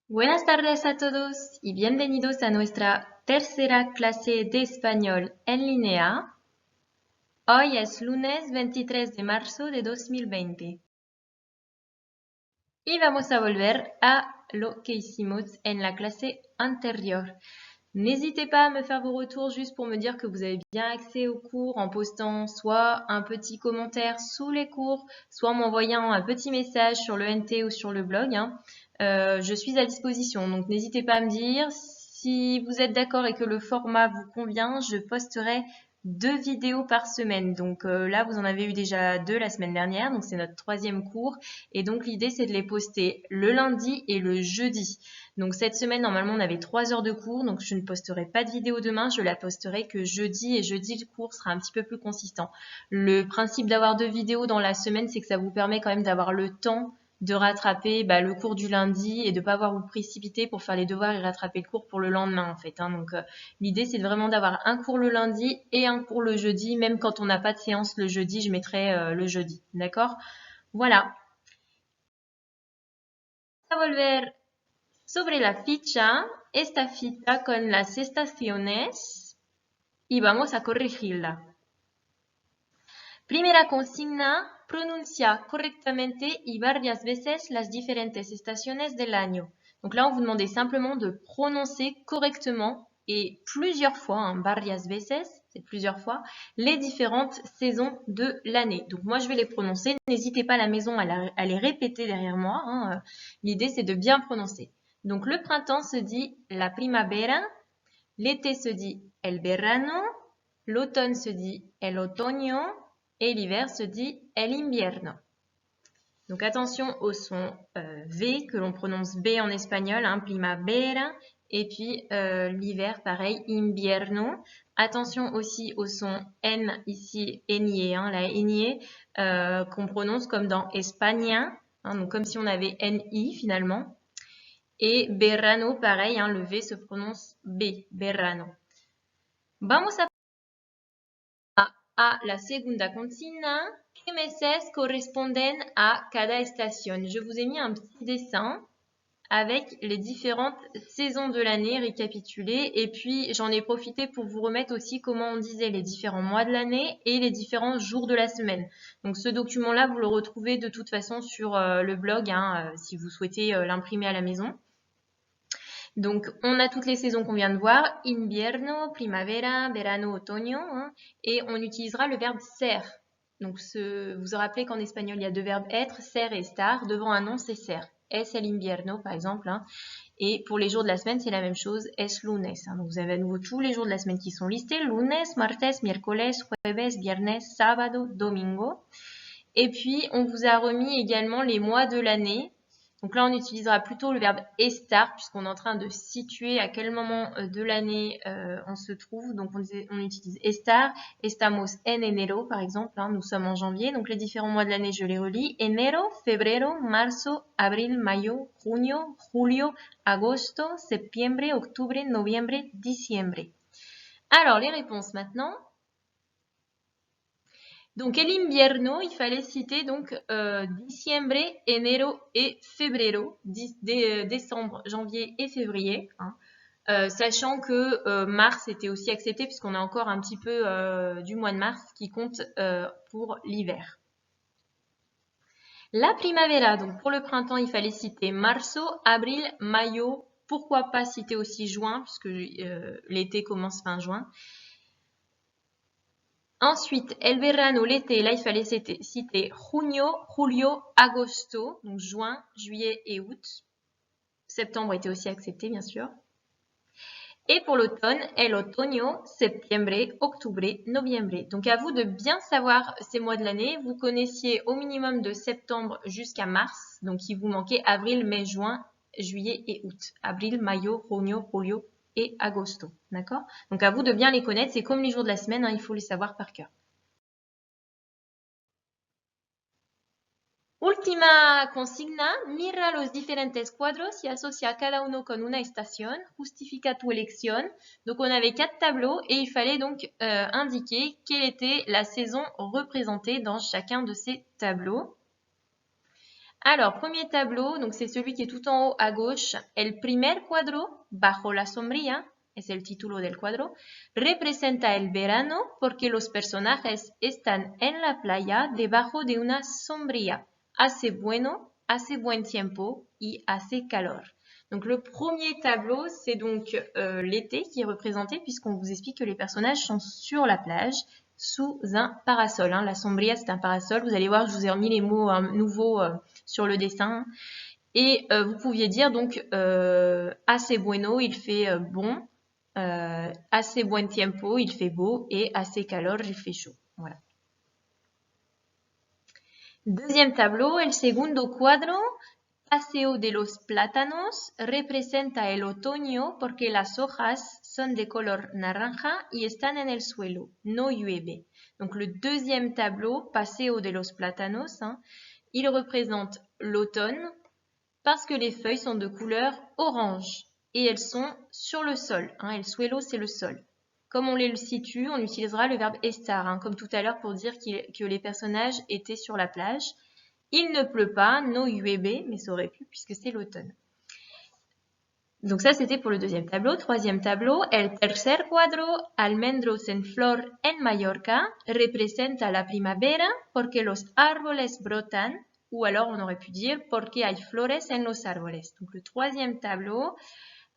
Buenas tardes a todos y bienvenidos a nuestra tercera clase de español en línea. Hoy es lunes 23 de marzo de 2020. Y vamos a volver a lo que hicimos en la clase anterior. N'hésitez pas à me faire vos retours juste pour me dire que vous avez bien accès aux cours en postant soit un petit commentaire sous les cours, soit en m'envoyant un petit message sur le NT ou sur le blog. Je suis à disposition, donc n'hésitez pas à me dire. Si vous êtes d'accord et que le format vous convient, je posterai 2 vidéos par semaine. Donc là, vous en avez eu déjà 2 la semaine dernière, donc c'est notre 3e cours. Et donc l'idée, c'est de les poster le lundi et le jeudi. Donc cette semaine, normalement, on avait 3 heures de cours, donc je ne posterai pas de vidéo demain, je la posterai que jeudi, et jeudi, le cours sera un petit peu plus consistant. Le principe d'avoir 2 vidéos dans la semaine, c'est que ça vous permet quand même d'avoir le temps de rattraper le cours du lundi et de pas avoir vous précipiter pour faire les devoirs et rattraper le cours pour le lendemain en fait. Donc l'idée c'est vraiment d'avoir un cours le lundi et un cours le jeudi. Même quand on n'a pas de séance le jeudi, je mettrai le jeudi. D'accord? Voilà. A volver sobre la ficha, esta ficha con las estaciones y vamos a corregirla. Primera consigna, pronuncia correctamente y varias veces las diferentes estaciones del año. Donc là, on vous demandait simplement de prononcer correctement et plusieurs fois, varias veces, c'est plusieurs fois, les différentes saisons de l'année. Donc moi, je vais les prononcer. N'hésitez pas à la maison à les répéter derrière moi. L'idée, c'est de bien prononcer. Donc le printemps se dit la primavera, l'été se dit el verano, l'automne se dit el otoño, et l'hiver se dit el invierno. Donc attention au son V que l'on prononce B en espagnol, primavera, et puis l'hiver pareil, invierno. Attention aussi au son N ici, ñ, la ñ, qu'on prononce comme dans España, donc comme si on avait NI finalement. Et verano pareil, le V se prononce B, verano. Vamos a la segunda consigna. ¿Qué meses corresponden a cada estación? Je vous ai mis un petit dessin avec les différentes saisons de l'année récapitulées. Et puis, j'en ai profité pour vous remettre aussi comment on disait les différents mois de l'année et les différents jours de la semaine. Donc, ce document-là, vous le retrouvez de toute façon sur le blog, si vous souhaitez l'imprimer à la maison. Donc, on a toutes les saisons qu'on vient de voir, invierno, primavera, verano, otoño, et on utilisera le verbe ser. Donc, vous vous rappelez qu'en espagnol, il y a 2 verbes être, ser et estar. Devant un nom, c'est ser. Es el invierno, par exemple. Et pour les jours de la semaine, c'est la même chose, es lunes. Donc, vous avez à nouveau tous les jours de la semaine qui sont listés. Lunes, martes, miércoles, jueves, viernes, sábado, domingo. Et puis, on vous a remis également les mois de l'année. Donc là, on utilisera plutôt le verbe estar puisqu'on est en train de situer à quel moment de l'année on se trouve. Donc on utilise estar. Estamos en enero, par exemple. Nous sommes en janvier. Donc les différents mois de l'année, je les relis. Enero, febrero, marzo, abril, mayo, junio, julio, agosto, septiembre, octubre, noviembre, diciembre. Alors, les réponses maintenant. Donc, el invierno, il fallait citer donc diciembre, enero et febrero, décembre, janvier et février, sachant que mars était aussi accepté puisqu'on a encore un petit peu du mois de mars qui compte pour l'hiver. La primavera, donc pour le printemps, il fallait citer marzo, abril, mayo, pourquoi pas citer aussi juin puisque l'été commence fin juin. Ensuite, el verano, l'été, là il fallait citer junio, julio, agosto, donc juin, juillet et août. Septembre était aussi accepté, bien sûr. Et pour l'automne, el otoño, septiembre, octubre, noviembre. Donc à vous de bien savoir ces mois de l'année. Vous connaissiez au minimum de septembre jusqu'à mars. Donc il vous manquait avril, mai, juin, juillet et août. Abril, mayo, junio, julio et agosto. D'accord? Donc à vous de bien les connaître. C'est comme les jours de la semaine, il faut les savoir par cœur. Última consigna, mira los diferentes cuadros y asocia cada uno con una estación, justifica tu elección. Donc on avait 4 tableaux et il fallait donc indiquer quelle était la saison représentée dans chacun de ces tableaux. Alors, premier tableau, donc c'est celui qui est tout en haut à gauche. El primer cuadro, bajo la sombrilla, es el título del cuadro, representa el verano porque los personajes están en la playa debajo de una sombrilla. Hace buen tiempo y hace calor. Donc le premier tableau, c'est donc l'été qui est représenté puisqu'on vous explique que les personnages sont sur la plage sous un parasol. La sombrilla, c'est un parasol. Vous allez voir, je vous ai remis les mots nouveaux sur le dessin. Et vous pouviez dire donc assez bueno, il fait bon. Assez buen tiempo, il fait beau. Et assez calor, il fait chaud. Voilà. Deuxième tableau, el segundo cuadro. Paseo de los plátanos representa el otoño porque las hojas son de color naranja y están en el suelo, no llueve. Donc le deuxième tableau, Paseo de los plátanos, il représente l'automne parce que les feuilles sont de couleur orange et elles sont sur le sol. El suelo, c'est le sol. Comme on les situe, on utilisera le verbe estar, comme tout à l'heure pour dire que les personnages étaient sur la plage. Il ne pleut pas, no llueve, mais ça aurait pu puisque c'est l'automne. Donc ça, c'était pour le deuxième tableau. Troisième tableau, el tercer cuadro, almendros en flor en Mallorca, representa la primavera porque los árboles brotan, ou alors on aurait pu dire porque hay flores en los árboles. Donc le troisième tableau,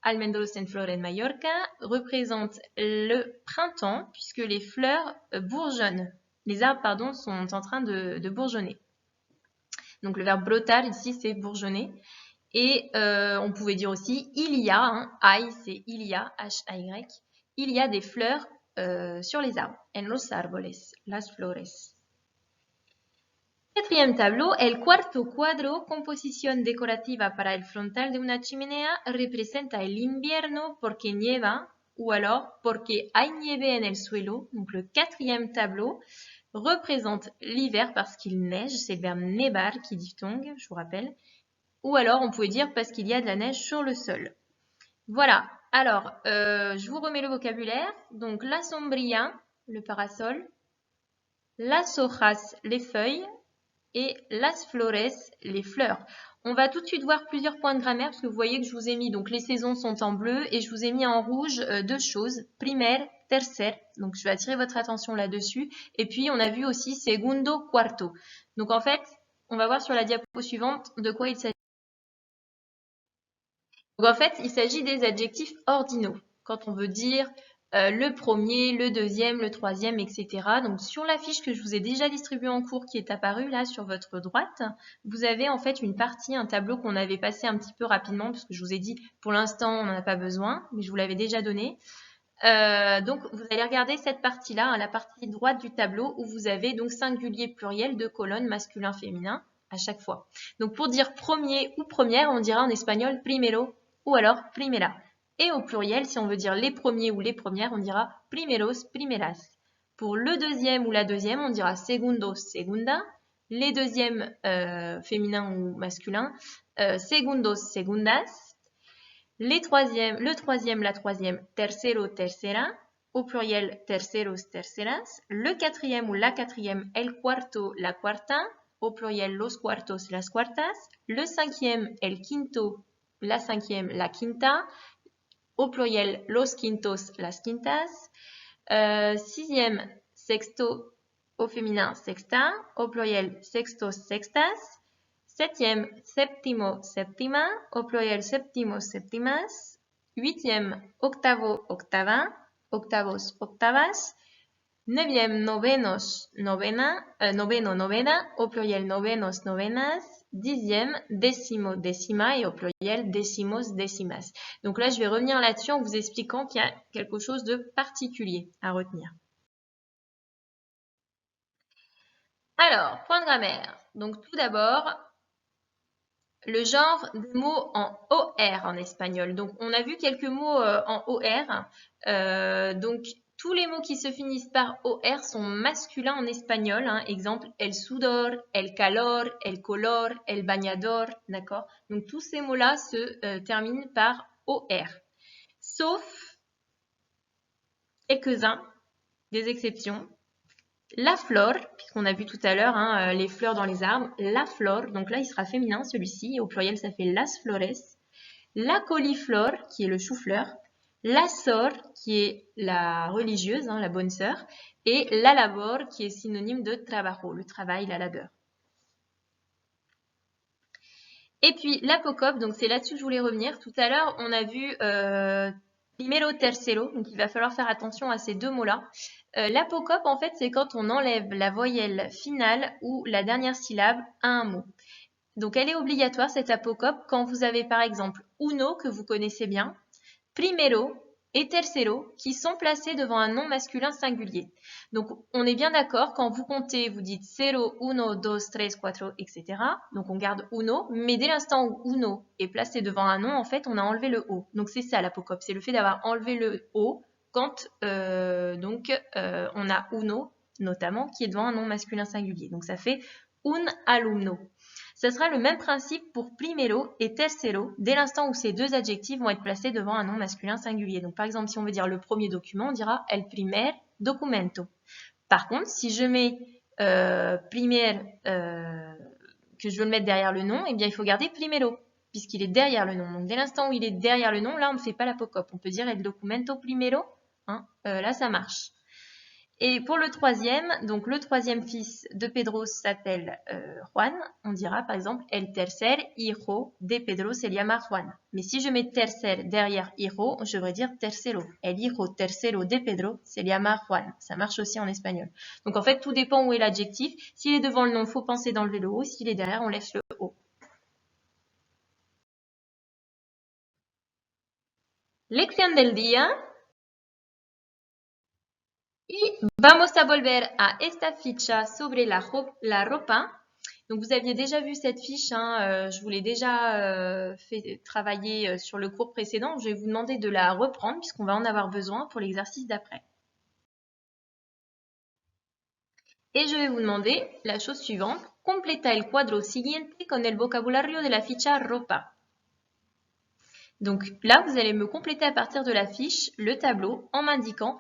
almendros en flor en Mallorca, représente le printemps puisque les fleurs bourgeonnent. Les arbres, pardon, sont en train de bourgeonner. Donc le verbe brotar ici c'est bourgeonner. Et on pouvait dire aussi il y a, hay c'est il y a, H-A-Y, il y a des fleurs sur les arbres. En los árboles, las flores. Quatrième tableau, el cuarto cuadro, composición decorativa para el frontal de una chimenea, representa el invierno porque nieva, ou alors porque hay nieve en el suelo. Donc le quatrième tableau représente l'hiver parce qu'il neige, c'est le verbe nevar qui diphtongue, je vous rappelle. Ou alors on pouvait dire parce qu'il y a de la neige sur le sol. Voilà, alors je vous remets le vocabulaire. Donc la sombrilla, le parasol, las hojas, les feuilles, et las flores, les fleurs. On va tout de suite voir plusieurs points de grammaire parce que vous voyez que je vous ai mis, donc les saisons sont en bleu et je vous ai mis en rouge deux choses, primer, tercer, donc je vais attirer votre attention là-dessus, et puis on a vu aussi segundo, cuarto. Donc en fait, on va voir sur la diapo suivante de quoi il s'agit. Donc en fait, il s'agit des adjectifs ordinaux, quand on veut dire le premier, le deuxième, le troisième, etc. Donc sur la fiche que je vous ai déjà distribuée en cours qui est apparue là sur votre droite, vous avez en fait une partie, un tableau qu'on avait passé un petit peu rapidement parce que je vous ai dit pour l'instant on n'en a pas besoin, mais je vous l'avais déjà donné. Donc vous allez regarder cette partie-là, la partie droite du tableau où vous avez donc singulier pluriel de colonnes masculin féminin à chaque fois. Donc pour dire premier ou première, on dira en espagnol primero ou alors primera. Et au pluriel, si on veut dire les premiers ou les premières, on dira primeros, primeras. Pour le deuxième ou la deuxième, on dira segundos, segunda. Les deuxièmes féminins ou masculins, segundos, segundas. Le troisième, la troisième, tercero, tercera. Au pluriel, terceros, terceras. Le quatrième ou la quatrième, el cuarto, la cuarta. Au pluriel, los cuartos, las cuartas. Le cinquième, el quinto, la cinquième, la quinta. Au pluriel, los quintos, las quintas. Sixième, sexto, au féminin, sexta. Au pluriel, sextos, sextas. Septième, séptimo, septima. Au pluriel, septimos, septimas. Huitième, octavo, octava. Octavos, octavas. Neuvième, novenos, novena. Noveno, novena. Au pluriel, novenos, novenas. Dixième, décimo, décima, et au pluriel, décimos, décimas. Donc là, je vais revenir là-dessus en vous expliquant qu'il y a quelque chose de particulier à retenir. Alors, point de grammaire. Donc tout d'abord, le genre de mots en OR en espagnol. Donc on a vu quelques mots en OR. Donc tous les mots qui se finissent par OR sont masculins en espagnol. Exemple, el sudor, el calor, el color, el bañador, d'accord? Donc tous ces mots-là se terminent par OR. Sauf quelques-uns, des exceptions. La flor, puisqu'on a vu tout à l'heure hein, les fleurs dans les arbres. La flor, donc là il sera féminin celui-ci, au pluriel ça fait las flores. La coliflor, qui est le chou-fleur. La sor, qui est la religieuse, hein, la bonne sœur. Et la labor, qui est synonyme de trabajo, le travail, la labeur. Et puis l'apocope, donc c'est là-dessus que je voulais revenir. Tout à l'heure, on a vu primero, tercero, donc il va falloir faire attention à ces deux mots-là. L'apocope, en fait, c'est quand on enlève la voyelle finale ou la dernière syllabe à un mot. Donc elle est obligatoire, cette apocope, quand vous avez par exemple uno, que vous connaissez bien, primero et tercero, qui sont placés devant un nom masculin singulier. Donc on est bien d'accord, quand vous comptez, vous dites 0, 1, 2, 3, 4, etc. Donc on garde uno, mais dès l'instant où uno est placé devant un nom, en fait, on a enlevé le o. Donc c'est ça l'apocope, c'est le fait d'avoir enlevé le o quand on a uno, notamment, qui est devant un nom masculin singulier. Donc ça fait un alumno. Ce sera le même principe pour primero et tercero, dès l'instant où ces deux adjectifs vont être placés devant un nom masculin singulier. Donc par exemple, si on veut dire le premier document, on dira el primer documento. Par contre, si je mets primer, que je veux le mettre derrière le nom, eh bien il faut garder primero, puisqu'il est derrière le nom. Donc dès l'instant où il est derrière le nom, là on ne fait pas l'apocope. On peut dire el documento primero, hein, là ça marche. Et pour le troisième, donc le troisième fils de Pedro s'appelle Juan. On dira par exemple el tercer hijo de Pedro se llama Juan. Mais si je mets tercer derrière hijo, je devrais dire tercero. El hijo tercero de Pedro se llama Juan. Ça marche aussi en espagnol. Donc en fait, tout dépend où est l'adjectif. S'il est devant le nom, il faut penser d'enlever le o. S'il est derrière, on laisse le o. Lección del día. Y vamos a volver a esta ficha sobre la ropa. Donc vous aviez déjà vu cette fiche, hein, je vous l'ai déjà fait travailler sur le cours précédent. Je vais vous demander de la reprendre puisqu'on va en avoir besoin pour l'exercice d'après. Et je vais vous demander la chose suivante. Completa el cuadro siguiente con el vocabulario de la ficha ropa. Donc là, vous allez me compléter à partir de la fiche le tableau en m'indiquant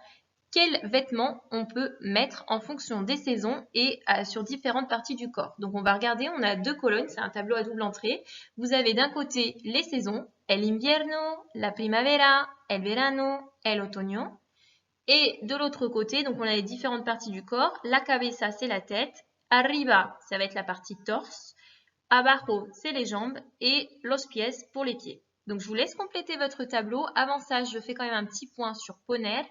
quels vêtements on peut mettre en fonction des saisons et sur différentes parties du corps. Donc on va regarder, on a deux colonnes, c'est un tableau à double entrée. Vous avez d'un côté les saisons, el invierno, la primavera, el verano, el otoño. Et de l'autre côté, donc on a les différentes parties du corps. La cabeza, c'est la tête. Arriba, ça va être la partie torse. Abajo, c'est les jambes. Et los pies pour les pieds. Donc je vous laisse compléter votre tableau. Avant ça, je fais quand même un petit point sur poner.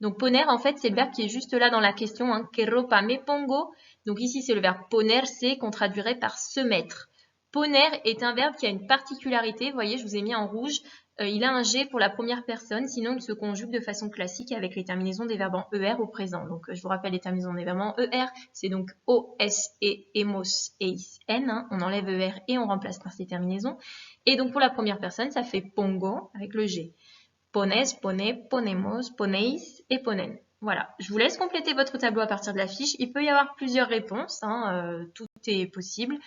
Donc poner, en fait, c'est le verbe qui est juste là dans la question. Hein. Que ropa me pongo. Donc ici, c'est le verbe poner, c'est qu'on traduirait par se mettre. Poner est un verbe qui a une particularité. Vous voyez, je vous ai mis en rouge. Il a un G pour la première personne, sinon il se conjugue de façon classique avec les terminaisons des verbes en ER au présent. Donc je vous rappelle les terminaisons des verbes en ER, c'est donc O, S, E, emos, eis, N. Hein. On enlève ER et on remplace par ces terminaisons. Et donc pour la première personne, ça fait pongo avec le G. Pones, pone, ponemos, poneis et ponen. Voilà, je vous laisse compléter votre tableau à partir de la fiche. Il peut y avoir plusieurs réponses, hein, tout est possible.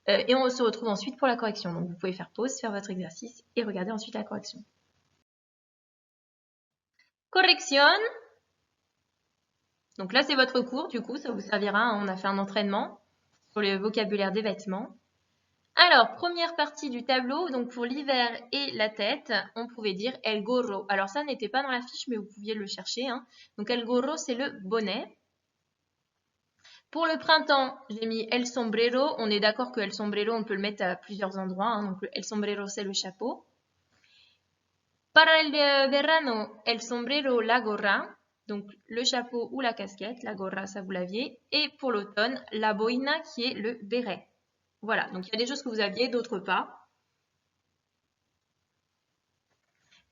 Et on se retrouve ensuite pour la correction. Donc vous pouvez faire pause, faire votre exercice et regarder ensuite la correction. Correction. Donc là, c'est votre cours, du coup, ça vous servira. On a fait un entraînement sur le vocabulaire des vêtements. Alors, première partie du tableau, donc pour l'hiver et la tête, on pouvait dire el gorro. Alors ça n'était pas dans la fiche, mais vous pouviez le chercher. Hein. Donc el gorro, c'est le bonnet. Pour le printemps, j'ai mis el sombrero. On est d'accord que el sombrero, on peut le mettre à plusieurs endroits. Hein. Donc el sombrero, c'est le chapeau. Para el verano, el sombrero, la gorra. Donc le chapeau ou la casquette, la gorra, ça vous l'aviez. Et pour l'automne, la boina, qui est le béret. Voilà, donc il y a des choses que vous aviez, d'autres pas.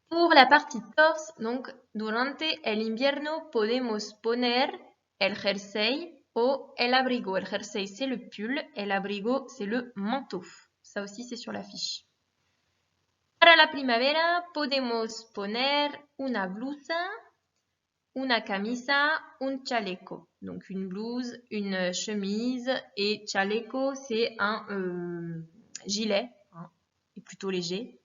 Pour la partie torse, donc, durante el invierno podemos poner el jersey o el abrigo. El jersey, c'est le pull, el abrigo, c'est le manteau. Ça aussi, c'est sur la fiche. Para la primavera podemos poner una blusa, una camisa, un chaleco. Donc une blouse, une chemise et chaleco, c'est un gilet, hein, plutôt léger.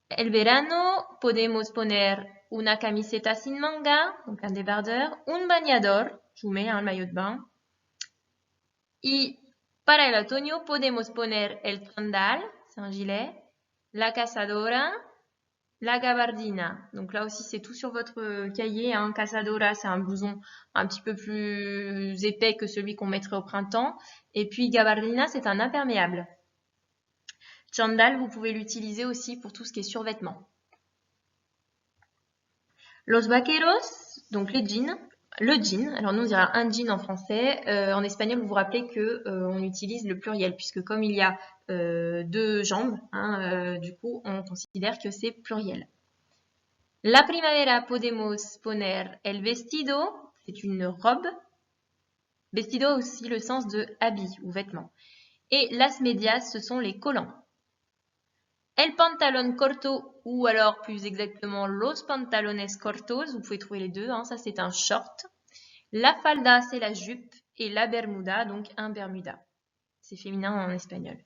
El verano podemos poner una camiseta sin manga, donc un débardeur, un bañador, je vous mets un maillot de bain. Y para el otoño podemos poner el chándal, c'est un gilet, la cazadora, la gabardina. Donc là aussi, c'est tout sur votre cahier. Hein. Cazadora, c'est un blouson un petit peu plus épais que celui qu'on mettrait au printemps. Et puis gabardina, c'est un imperméable. Chándal, vous pouvez l'utiliser aussi pour tout ce qui est survêtement. Los vaqueros, donc les jeans. Le jean, alors nous on dira un jean en français. En espagnol, vous vous rappelez que on utilise le pluriel puisque comme il y a deux jambes, hein, du coup on considère que c'est pluriel. La primavera podemos poner el vestido, c'est une robe. Vestido a aussi le sens de habit ou vêtement. Et las medias, ce sont les collants. El pantalón corto, ou alors plus exactement los pantalones cortos, vous pouvez trouver les deux, hein, ça c'est un short. La falda, c'est la jupe, et la bermuda, donc un bermuda. C'est féminin en espagnol.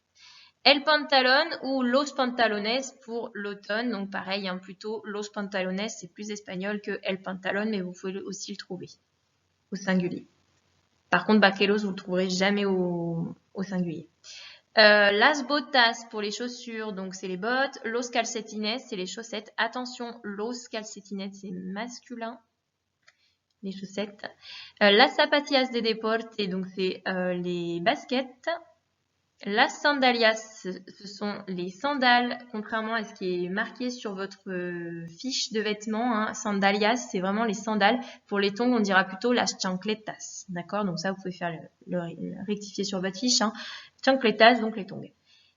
El pantalón ou los pantalones pour l'automne, donc pareil, hein, plutôt los pantalones, c'est plus espagnol que el pantalón, mais vous pouvez aussi le trouver au singulier. Par contre, vaqueros, vous le trouverez jamais au singulier. Las botas pour les chaussures, donc c'est les bottes. Los calcetines, c'est les chaussettes. Attention, los calcetines, c'est masculin. Les chaussettes. Las zapatillas de deporte, donc c'est les baskets. Las sandalias, ce sont les sandales, contrairement à ce qui est marqué sur votre fiche de vêtements. Hein, sandalias, c'est vraiment les sandales. Pour les tongs, on dira plutôt las chancletas. D'accord? Donc ça, vous pouvez faire le rectifier sur votre fiche. Hein. Chancletas, donc les tongs.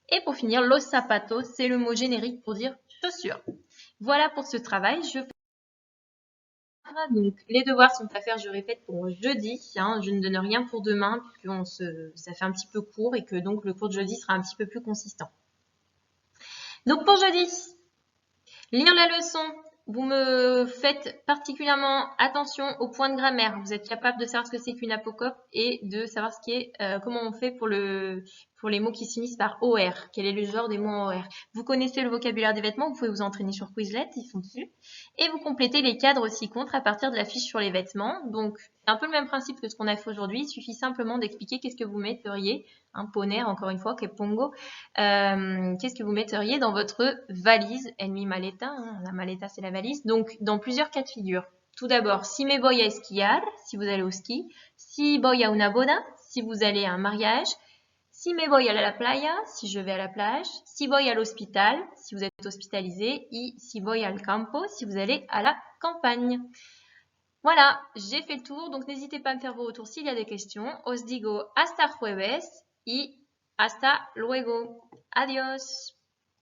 Et pour finir, los zapatos, c'est le mot générique pour dire chaussures. Voilà pour ce travail. Donc, les devoirs sont à faire, je répète, pour jeudi. Hein, je ne donne rien pour demain, puisque ça fait un petit peu court et que donc le cours de jeudi sera un petit peu plus consistant. Donc, pour jeudi, lire la leçon. Vous me faites particulièrement attention aux points de grammaire. Vous êtes capable de savoir ce que c'est qu'une apocope et de savoir ce qui est, comment on fait pour les mots qui finissent par OR. Quel est le genre des mots en OR. Vous connaissez le vocabulaire des vêtements, vous pouvez vous entraîner sur Quizlet, ils sont dessus. Et vous complétez les cadres ci-contre à partir de la fiche sur les vêtements. Donc, c'est un peu le même principe que ce qu'on a fait aujourd'hui. Il suffit simplement d'expliquer qu'est-ce que vous metteriez, un poner, encore une fois, que pongo, qu'est-ce que vous metteriez dans votre valise, en mi maleta, hein, la maleta c'est la valise, donc dans plusieurs cas de figure. Tout d'abord, si me voy a esquiar, si vous allez au ski, si voy a una boda, si vous allez à un mariage, si me voy a la playa, si je vais à la plage, si voy al hospital, si vous êtes hospitalisé, et si voy al campo, si vous allez à la campagne. Voilà, j'ai fait le tour, donc n'hésitez pas à me faire vos retours s'il y a des questions. Os digo hasta jueves y hasta luego. Adiós.